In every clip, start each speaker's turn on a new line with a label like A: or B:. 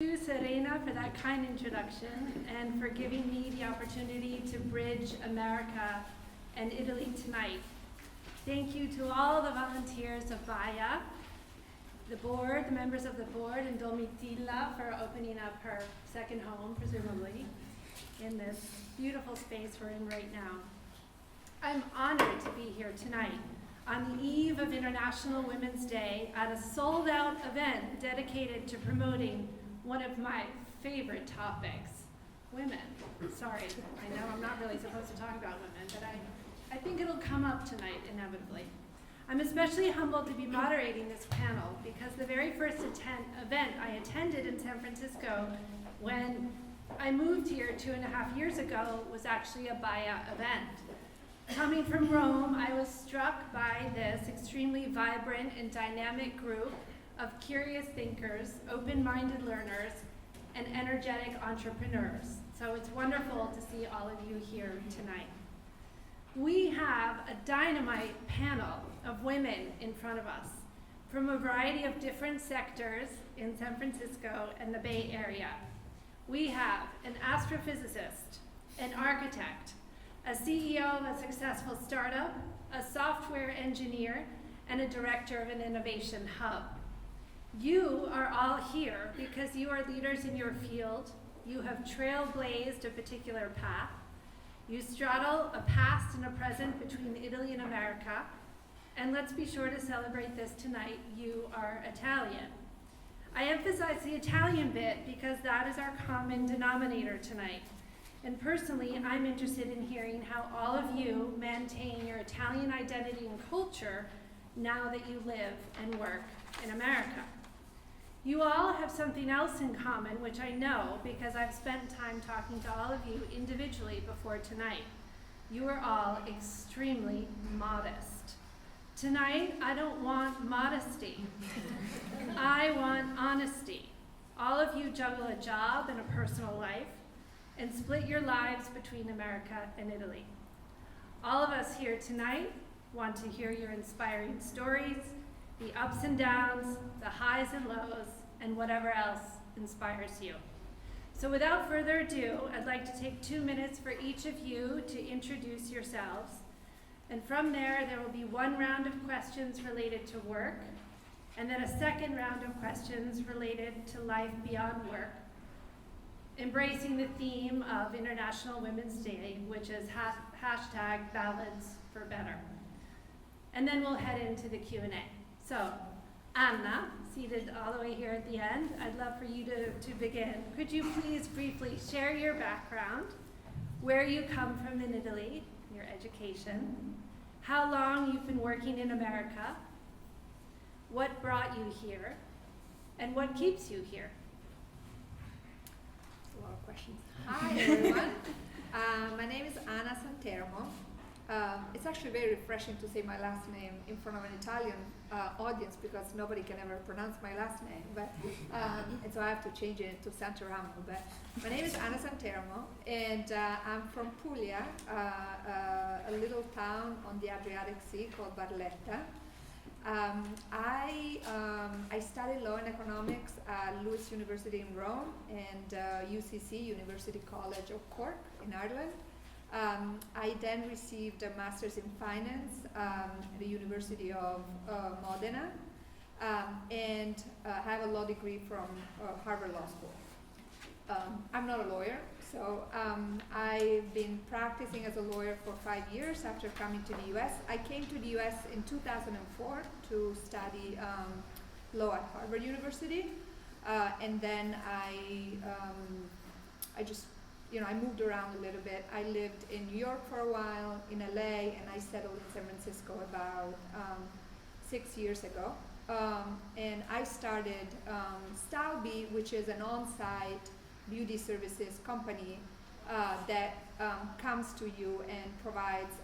A: Thank you, Serena, for that kind introduction and for giving me the opportunity to bridge America and Italy tonight. Thank you to all the volunteers of BAIA, the board, the members of the board, and Domitilla for opening up her second home, presumably, in this beautiful space we're in right now. I'm honored to be here tonight on the eve of International Women's Day at a sold-out event dedicated to promoting one of my favorite topics, women. Sorry, I know I'm not really supposed to talk about women, but I think it'll come up tonight inevitably. I'm especially humbled to be moderating this panel because the very first event I attended in San Francisco when I moved here 2.5 years ago was actually a BAIA event. Coming from Rome, I was struck by this extremely vibrant and dynamic group of curious thinkers, open-minded learners, and energetic entrepreneurs. So it's wonderful to see all of you here tonight. We have a dynamite panel of women in front of us from a variety of different sectors in San Francisco and the Bay Area. We have an astrophysicist, an architect, a CEO of a successful startup, a software engineer, and a director of an innovation hub. You are all here because you are leaders in your field. You have trailblazed a particular path. You straddle a past and a present between Italy and America. And let's be sure to celebrate this tonight. You are Italian. I emphasize the Italian bit because that is our common denominator tonight. And personally, I'm interested in hearing how all of you maintain your Italian identity and culture now that you live and work in America. You all have something else in common, which I know because I've spent time talking to all of you individually before tonight. You are all extremely modest. Tonight, I don't want modesty. I want honesty. All of you juggle a job and a personal life and split your lives between America and Italy. All of us here tonight want to hear your inspiring stories, the ups and downs, the highs and lows, and whatever else inspires you. So without further ado, I'd like to take 2 minutes for each of you to introduce yourselves. And from there will be one round of questions related to work, and then a second round of questions related to life beyond work, embracing the theme of International Women's Day, which is hashtag balance for better. And then we'll head into the Q&A. So, Anna, seated all the way here at the end, I'd love for you to begin. Could you please briefly share your background, where you come from in Italy, your education, how long you've been working in America, what brought you here, and what keeps you here?
B: A lot of questions. Hi everyone. My name is Anna Santermo. It's actually very refreshing to say my last name in front of an Italian audience because nobody can ever pronounce my last name. But and so I have to change it to Santeramo. But my name is Anna Santermo, and I'm from Puglia, a little town on the Adriatic Sea called Barletta. I studied law and economics at Lewis University in Rome and UCC, University College of Cork in Ireland. I then received a master's in finance at the University of Modena and have a law degree from Harvard Law School. I'm not a lawyer, so I've been practicing as a lawyer for 5 years after coming to the US. I came to the US in 2004 to study law at Harvard University, and then I just, I moved around a little bit. I lived in New York for a while, in LA, and I settled in San Francisco about 6 years ago. And I started Stalby, which is an on-site beauty services company that comes to you and provides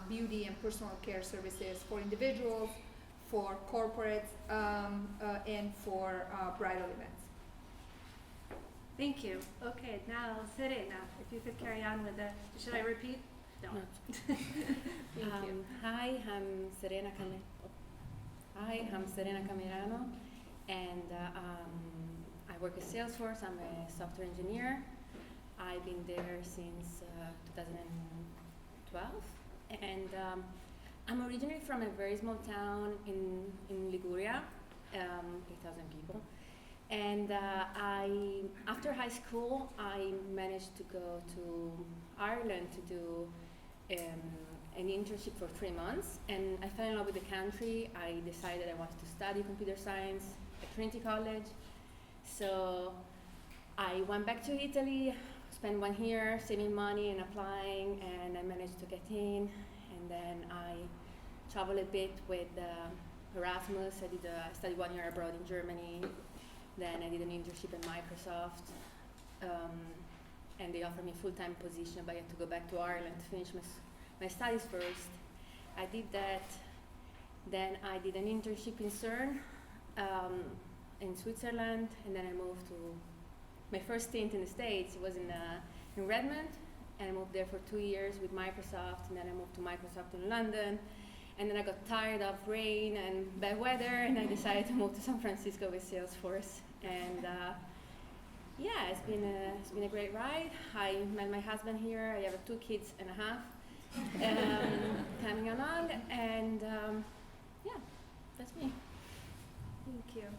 B: beauty and personal care services for individuals, for corporates, and for bridal events.
A: Thank you. Okay, now Serena, if you could carry on with it. Should I repeat? No. Thank you.
C: Hi, I'm Serena Camerano, and I work at Salesforce. I'm a software engineer. I've been there since 2012, and I'm originally from a very small town in Liguria, 8,000 people. And after high school, I managed to go to Ireland to do an internship for 3 months, and I fell in love with the country. I decided I wanted to study computer science at Trinity College. So I went back to Italy, spent 1 year saving money and applying, and I managed to get in. And then I traveled a bit with Erasmus. I studied 1 year abroad in Germany. Then I did an internship at Microsoft, and they offered me a full-time position, but I had to go back to Ireland to finish my studies first. I did that. Then I did an internship in CERN in Switzerland, and then I moved to my first stint in the States. It was in Redmond, and I moved there for 2 years with Microsoft, and then I moved to Microsoft in London. And then I got tired of rain and bad weather, and I decided to move to San Francisco with Salesforce. And yeah, it's been a great ride. I met my husband here. I have 2 kids and a half coming along, and yeah, that's me.
A: Thank you.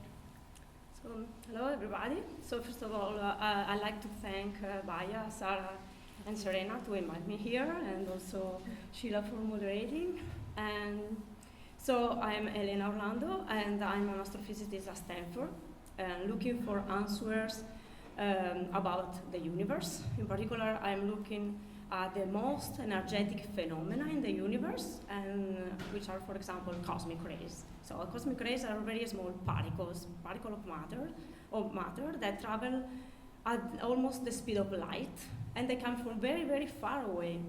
D: So, hello everybody. So first of all, I'd like to thank BAIA, Sarah and Serena to invite me here, and also Sheila for moderating. And so I'm Elena Orlando, and I'm an astrophysicist at Stanford, looking for answers about the universe. In particular, I'm looking at the most energetic phenomena in the universe, and which are, for example, cosmic rays. So cosmic rays are very small particles of matter that travel at almost the speed of light, and they come from very, very far away,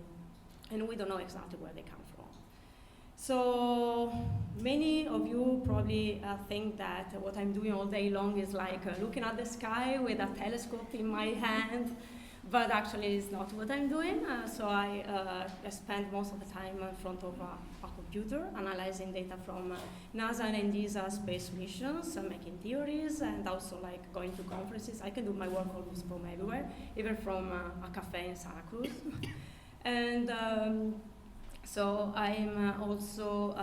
D: and we don't know exactly where they come from. So many of you probably think that what I'm doing all day long is like looking at the sky with a telescope in my hand, but actually it's not what I'm doing. So I spend most of the time in front of a computer analyzing data from NASA and ESA space missions, making theories, and also like going to conferences. I can do my work almost from everywhere, even from a cafe in Santa Cruz. And so I'm also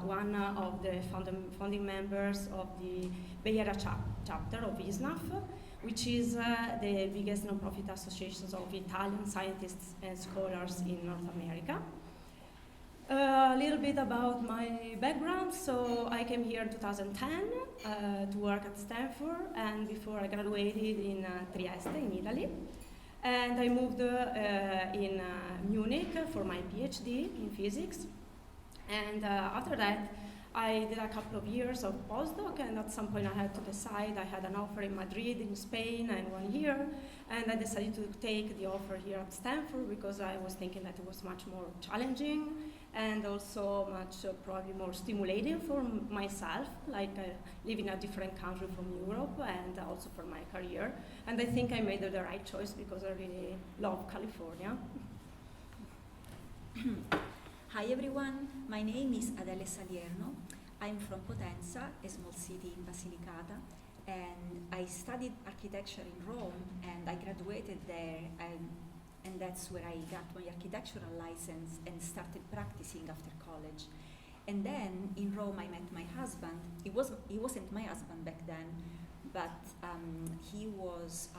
D: one of the founding members of the BAIA chapter of ISNAF, which is the biggest non-profit association of Italian scientists and scholars in North America. A little bit about my background. So I came here in 2010 to work at Stanford, and before I graduated in Trieste in Italy. And I moved in Munich for my PhD in physics. And after that, I did a couple of years of postdoc, and at some point I had to decide. I had an offer in Madrid, in Spain, and 1 year, and I decided to take the offer here at Stanford because I was thinking that it was much more challenging and also much probably more stimulating for myself, like living in a different country from Europe, and also for my career. And I think I made the right choice because I really love California.
E: Hi everyone, my name is Adele Salierno. I'm from Potenza, a small city in Basilicata, and I studied architecture in Rome, and I graduated there, and that's where I got my architectural license and started practicing after college. And then in Rome I met my husband. He wasn't my husband back then, but he was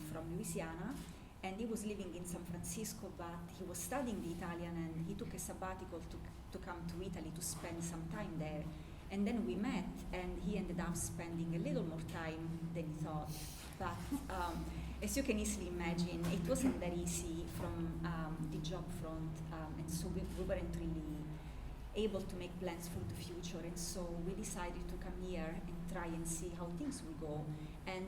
E: from Louisiana, and he was living in San Francisco, but he was studying the Italian, and he took a sabbatical to come to Italy to spend some time there. And then we met, and he ended up spending a little more time than he thought. But as you can easily imagine, it wasn't that easy from the job front, and so we weren't really able to make plans for the future. And so we decided to come here and try and see how things will go. And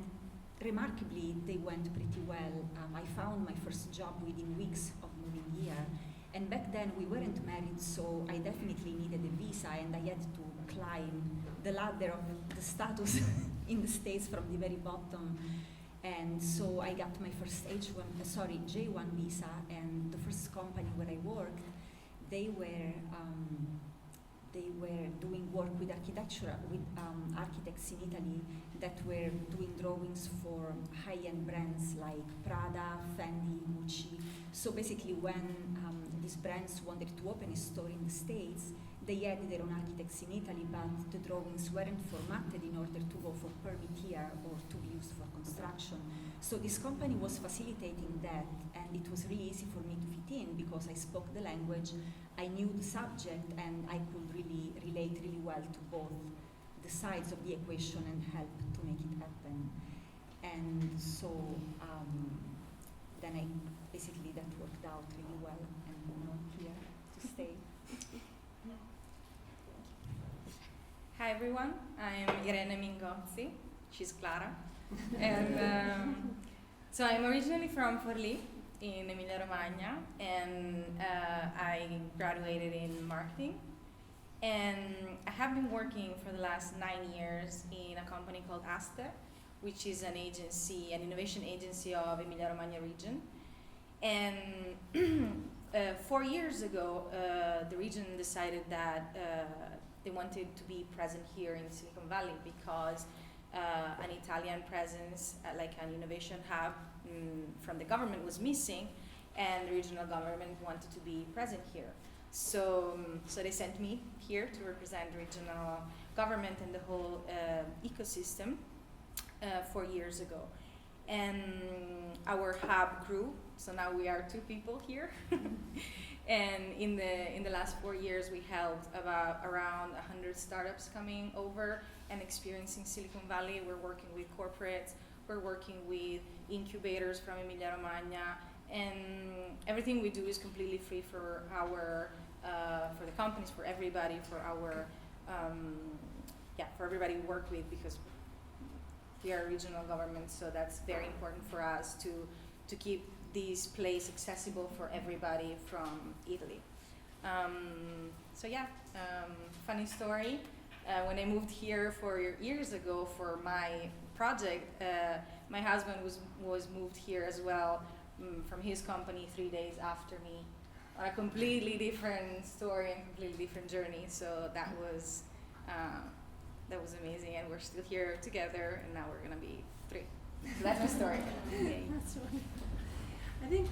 E: remarkably, they went pretty well. I found my first job within weeks of moving here. And back then we weren't married, so I definitely needed a visa, and I had to climb the ladder of the status in the States from the very bottom. And so I got my first J1 visa, and the first company where I worked, they they were doing work with architecture, with architects in Italy that were doing drawings for high-end brands like Prada, Fendi, Gucci. So basically when these brands wanted to open a store in the States, they had their own architects in Italy, but the drawings weren't formatted in order to go for permit here or to be used for construction. So this company was facilitating that, and it was really easy for me to fit in because I spoke the language, I knew the subject, and I could really relate really well to both the sides of the equation and help to make it happen. And so then basically that worked out really well, and now I'm here to stay.
F: Hi everyone, I'm Irene Mingozzi, she's Clara, and so I'm originally from Forlì in Emilia Romagna, and I graduated in marketing, and I have been working for the last 9 years in a company called Aste, which is an agency, an innovation agency of Emilia Romagna region, and 4 years ago the region decided that they wanted to be present here in Silicon Valley because an Italian presence, like an innovation hub from the government was missing, and the regional government wanted to be present here. So they sent me here to represent the regional government and the whole ecosystem 4 years ago. And our hub grew, so now we are 2 people here. And in the last 4 years, we helped around 100 startups coming over and experiencing Silicon Valley. We're working with corporates, we're working with incubators from Emilia Romagna, and everything we do is completely free for for the companies, for everybody, for for everybody we work with, because we are a regional government, so that's very important for us to keep this place accessible for everybody from Italy. Funny story. When I moved here 4 years ago for my project, my husband was moved here as well from his company 3 days after me, on a completely different story and completely different journey. So that was amazing, and we're still here together, and now we're gonna be 3. So that's my story.
A: That's wonderful. I think